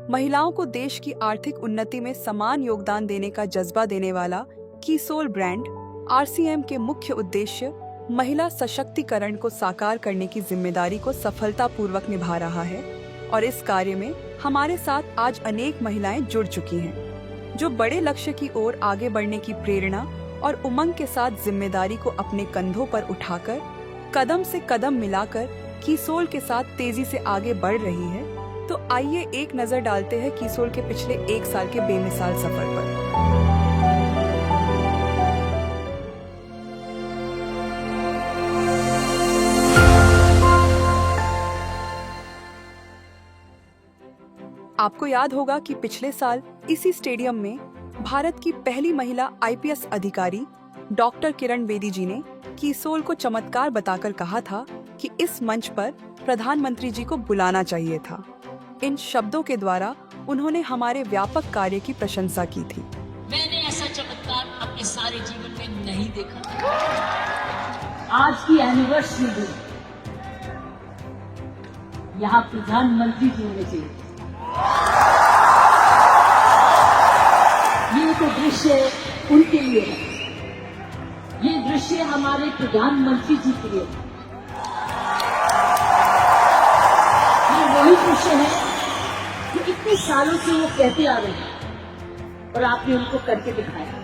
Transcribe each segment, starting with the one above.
महिलाओं को देश की आर्थिक उन्नति में समान योगदान देने का जज्बा देने वाला कीसोल ब्रांड आरसीएम के मुख्य उद्देश्य महिला सशक्तिकरण को साकार करने की जिम्मेदारी को सफलतापूर्वक निभा रहा है और इस कार्य में हमारे साथ आज अनेक महिलाएं जुड़ चुकी हैं, जो बड़े लक्ष्य की ओर आगे बढ़ने की प्रेरणा और उमंग के साथ जिम्मेदारी को अपने कंधों पर उठाकर कदम से कदम मिलाकर कीसोल के साथ तेजी से आगे बढ़ रही है। तो आइए एक नजर डालते हैं कीसोल के पिछले 1 साल के बेमिसाल सफर पर। आपको याद होगा कि पिछले साल इसी स्टेडियम में भारत की पहली महिला आईपीएस अधिकारी डॉक्टर किरण बेदी जी ने कीसोल को चमत्कार बताकर कहा था कि इस मंच पर प्रधानमंत्री जी को बुलाना चाहिए था। इन शब्दों के द्वारा उन्होंने हमारे व्यापक कार्य की प्रशंसा की थी। मैंने ऐसा चमत्कार अपने सारे जीवन में नहीं देखा। आज की एनिवर्सरी में यहाँ प्रधानमंत्री जी होने चाहिए। ये तो दृश्य उनके लिए है, ये दृश्य हमारे प्रधानमंत्री जी के लिए है। ये वही दृश्य है जो इतने सालों से वो कहते आ रहे हैं और आपने उनको करके दिखाया।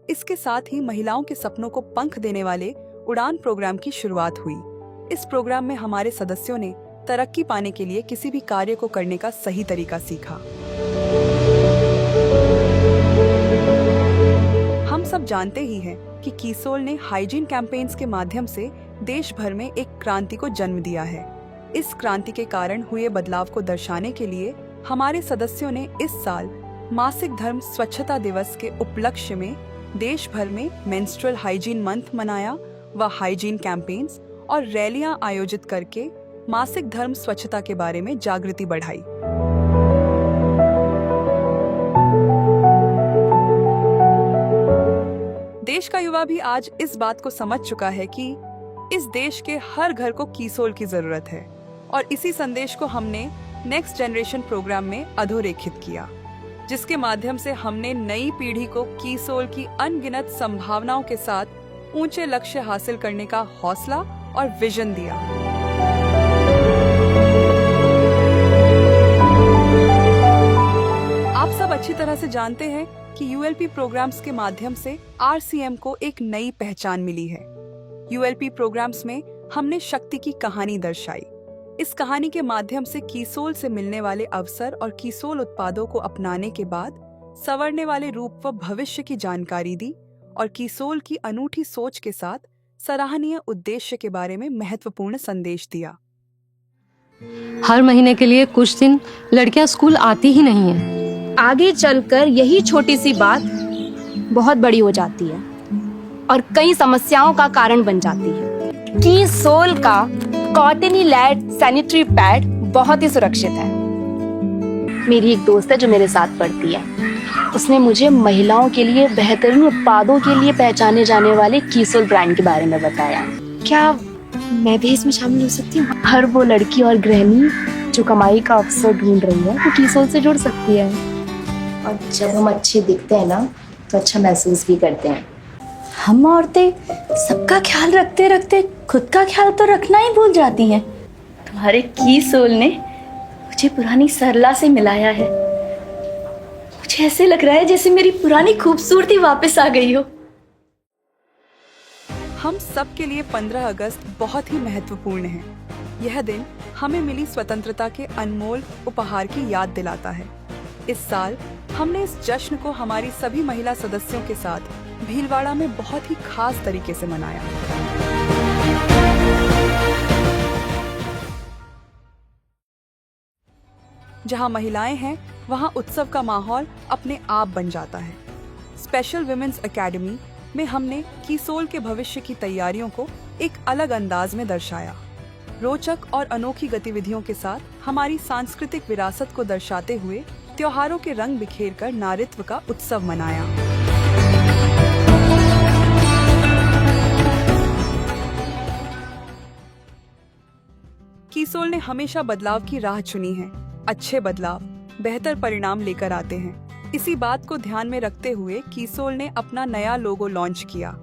इसके साथ ही महिलाओं के सपनों को पंख देने वाले उड़ान प्रोग्राम की शुरुआत हुई। इस प्रोग्राम में हमारे सदस्यों ने तरक्की पाने के लिए किसी भी कार्य को करने का सही तरीका सीखा। हम सब जानते ही हैं कि कीसोल ने हाइजीन कैंपेन्स के माध्यम से देश भर में एक क्रांति को जन्म दिया है। इस क्रांति के कारण हुए बदलाव को दर्शाने के लिए हमारे सदस्यों ने इस साल मासिक धर्म स्वच्छता दिवस के उपलक्ष्य में देश भर में मेंस्ट्रुअल हाइजीन मंथ मनाया व हाइजीन कैंपेन्स और रैलियां आयोजित करके मासिक धर्म स्वच्छता के बारे में जागृति बढ़ाई। देश का युवा भी आज इस बात को समझ चुका है कि इस देश के हर घर को कीसोल की जरूरत है और इसी संदेश को हमने नेक्स्ट जनरेशन प्रोग्राम में अधोरेखित किया, जिसके माध्यम से हमने नई पीढ़ी को कीसोल की अनगिनत संभावनाओं के साथ ऊंचे लक्ष्य हासिल करने का हौसला और विजन दिया। आप सब अच्छी तरह से जानते हैं कि यूएलपी प्रोग्राम्स के माध्यम से आरसीएम को एक नई पहचान मिली है। यूएलपी प्रोग्राम्स में हमने शक्ति की कहानी दर्शाई। इस कहानी के माध्यम से कीसोल से मिलने वाले अवसर और कीसोल उत्पादों को अपनाने के बाद संवरने वाले रूप व भविष्य की जानकारी दी और कीसोल की अनूठी सोच के साथ सराहनीय उद्देश्य के बारे में महत्वपूर्ण संदेश दिया। हर महीने के लिए कुछ दिन लड़कियां स्कूल आती ही नहीं है। आगे चलकर यही छोटी सी बात बहुत बड़ी हो जाती है और कई समस्याओं का कारण बन जाती है। कीसोल का कॉटनी लैड सैनिटरी पैड बहुत ही सुरक्षित है। मेरी एक दोस्त है जो मेरे साथ पढ़ती है, उसने मुझे महिलाओं के लिए बेहतरीन उत्पादों के लिए पहचाने जाने वाले कीसोल ब्रांड के बारे में बताया। क्या मैं भी इसमें शामिल हो सकती हूँ? हर वो लड़की और गृहिणी जो कमाई का अवसर ढूंढ रही है वो कीसोल से जुड़ सकती है। और जब हम अच्छे दिखते हैं ना तो अच्छा महसूस भी करते हैं। हम औरतें सबका ख्याल रखते रखते खुद का ख्याल तो रखना ही भूल जाती हैं। तुम्हारे कीसोल ने मुझे पुरानी सरला से मिलाया है। मुझे ऐसे लग रहा है जैसे मेरी पुरानी खूबसूरती वापस आ गई हो। हम सब के लिए 15 अगस्त बहुत ही महत्वपूर्ण है। यह दिन हमें मिली स्वतंत्रता के अनमोल उपहार की याद दिलाता है। इस साल हमने इस जश्न को हमारी सभी महिला सदस्यों के साथ भीलवाड़ा में बहुत ही खास तरीके से मनाया। जहां महिलाएं हैं, वहां उत्सव का माहौल अपने आप बन जाता है। स्पेशल विमेंस एकेडमी में हमने कीसोल के भविष्य की तैयारियों को एक अलग अंदाज में दर्शाया। रोचक और अनोखी गतिविधियों के साथ हमारी सांस्कृतिक विरासत को दर्शाते हुए त्योहारों के रंग बिखेर कर नारित्व का उत्सव मनाया। कीसोल ने हमेशा बदलाव की राह चुनी है। अच्छे बदलाव बेहतर परिणाम लेकर आते हैं। इसी बात को ध्यान में रखते हुए कीसोल ने अपना नया लोगो लॉन्च किया।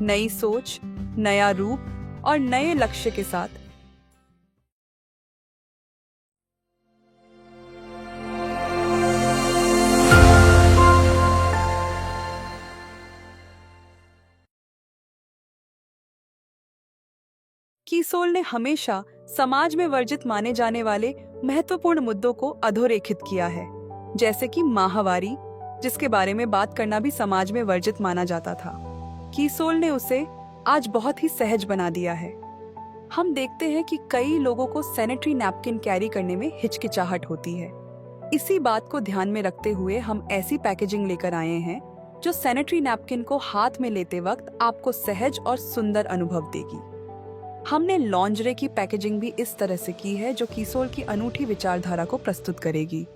नई सोच, नया रूप और नए लक्ष्य के साथ कीसोल ने हमेशा समाज में वर्जित माने जाने वाले महत्वपूर्ण मुद्दों को अधोरेखित किया है, जैसे कि माहवारी, जिसके बारे में बात करना भी समाज में वर्जित माना जाता था। कीसोल ने उसे आज बहुत ही सहज बना दिया है। हम देखते हैं कि कई लोगों को सैनिटरी नैपकिन कैरी करने में हिचकिचाहट होती है। इसी बात को ध्यान में रखते हुए हम ऐसी पैकेजिंग लेकर आए हैं जो सैनिटरी नैपकिन को हाथ में लेते वक्त आपको सहज और सुंदर अनुभव देगी। हमने लॉन्जरे की पैकेजिंग भी इस तरह से की है जो कीसोल की अनूठी विचारधारा को प्रस्तुत करेगी।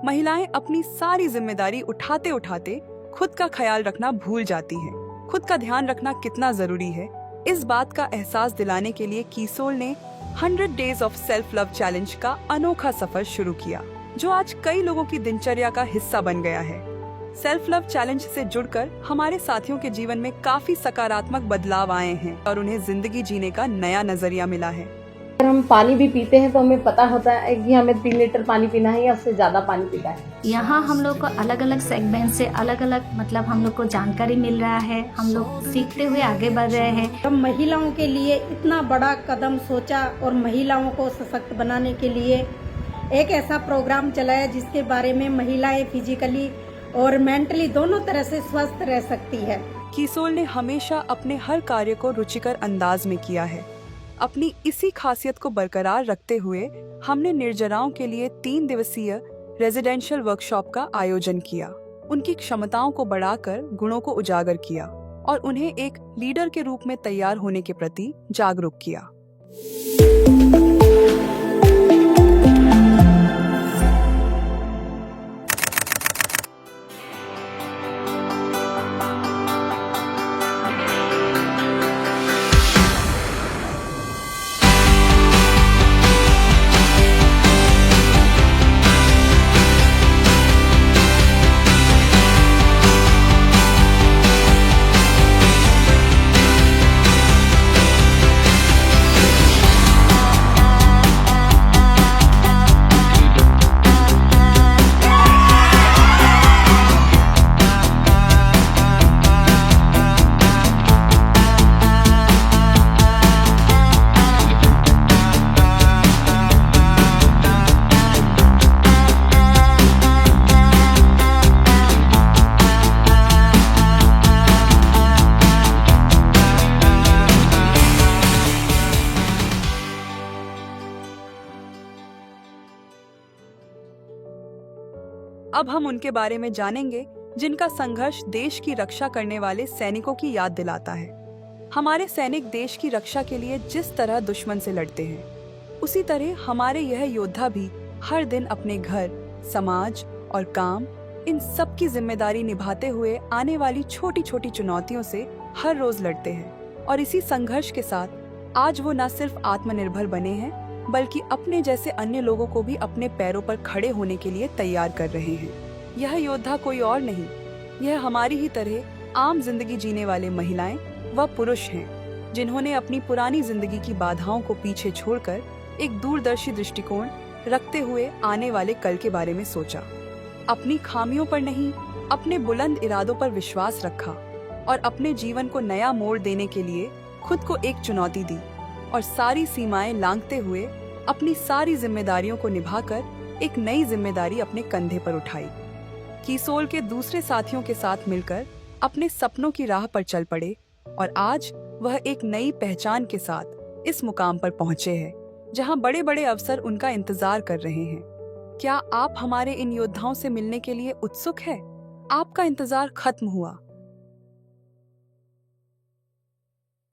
महिलाएं अपनी सारी जिम्मेदारी उठाते उठाते खुद का ख्याल रखना भूल जाती हैं। खुद का ध्यान रखना कितना जरूरी है, इस बात का एहसास दिलाने के लिए कीसोल ने 100 days of self love challenge का अनोखा सफर शुरू किया, जो आज कई लोगों की दिनचर्या का हिस्सा बन गया है। सेल्फ लव चैलेंज से जुड़कर हमारे साथियों के जीवन में काफी सकारात्मक बदलाव आए हैं और उन्हें जिंदगी जीने का नया नजरिया मिला है। अगर हम पानी भी पीते हैं तो हमें पता होता है कि हमें 3 लीटर पानी पीना है या उससे ज़्यादा पानी पीना है। यहाँ हम लोग को अलग अलग सेगमेंट से अलग अलग मतलब हम लोग को जानकारी मिल रहा है। हम लोग सीखते हुए आगे बढ़ रहे हैं। हम महिलाओं के लिए इतना बड़ा कदम सोचा और महिलाओं को सशक्त बनाने के लिए एक ऐसा प्रोग्राम चलाया जिसके बारे में महिलाएं फिजिकली और मेंटली दोनों तरह से स्वस्थ रह सकती है। कीसोल ने हमेशा अपने हर कार्य को रुचिकर अंदाज में किया है। अपनी इसी खासियत को बरकरार रखते हुए हमने निर्जराओं के लिए 3 दिवसीय रेजिडेंशियल वर्कशॉप का आयोजन किया। उनकी क्षमताओं को बढ़ाकर गुणों को उजागर किया और उन्हें एक लीडर के रूप में तैयार होने के प्रति जागरूक किया। अब हम उनके बारे में जानेंगे जिनका संघर्ष देश की रक्षा करने वाले सैनिकों की याद दिलाता है। हमारे सैनिक देश की रक्षा के लिए जिस तरह दुश्मन से लड़ते हैं, उसी तरह हमारे यह योद्धा भी हर दिन अपने घर, समाज और काम, इन सब की जिम्मेदारी निभाते हुए आने वाली छोटी छोटी चुनौतियों से हर रोज लड़ते हैं। और इसी संघर्ष के साथ आज वो न सिर्फ आत्मनिर्भर बने हैं, बल्कि अपने जैसे अन्य लोगों को भी अपने पैरों पर खड़े होने के लिए तैयार कर रहे हैं। यह योद्धा कोई और नहीं, यह हमारी ही तरह आम जिंदगी जीने वाले महिलाएं व पुरुष हैं, जिन्होंने अपनी पुरानी जिंदगी की बाधाओं को पीछे छोड़कर एक दूरदर्शी दृष्टिकोण रखते हुए आने वाले कल के बारे में सोचा। अपनी खामियों पर नहीं, अपने बुलंद इरादों पर विश्वास रखा और अपने जीवन को नया मोड़ देने के लिए खुद को एक चुनौती दी और सारी सीमाएं लांघते हुए अपनी सारी जिम्मेदारियों को निभाकर एक नई जिम्मेदारी अपने कंधे पर उठाई। कीसोल के दूसरे साथियों के साथ मिलकर अपने सपनों की राह पर चल पड़े और आज वह एक नई पहचान के साथ इस मुकाम पर पहुंचे हैं, जहां बड़े बड़े अवसर उनका इंतजार कर रहे हैं। क्या आप हमारे इन योद्धाओं से मिलने के लिए उत्सुक है? आपका इंतजार खत्म हुआ,